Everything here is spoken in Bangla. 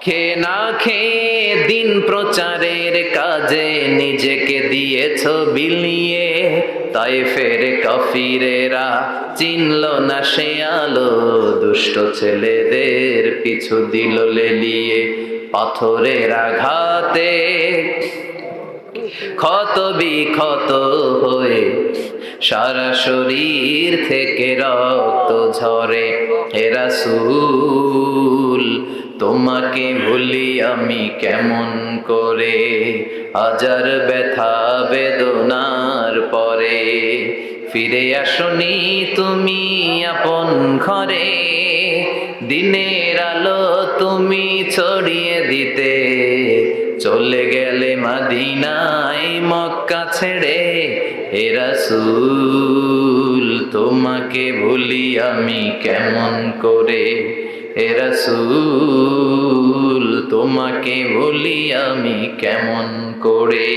খেয়ে না খেয়ে দিন প্রচারের কাজে নিজেকে দিয়েছ বিলিয়ে, তায়েফের কাফিরেরা চিনল না সে আলো, দুষ্ট ছেলেদের পিছু দিল লেলিয়ে। পাথরের আঘাতে ক্ষত বিক্ষত হয়ে সারা শরীর থেকে রক্ত ঝরে। হে রাসূল তোমাকে ভুলি আমি কেমন করে, হাজার ব্যথা বেদনার পরে। ফিরে আসনি তুমি আপন ঘরে, দিনের আলো তুমি ছড়িয়ে দিতে, চলে গেলে মদিনায় মক্কা ছেড়ে। হে রাসূল তোমাকে ভুলি আমি কেমন করে, হে রাসূল তোমাকে ভুলি আমি কেমন করে।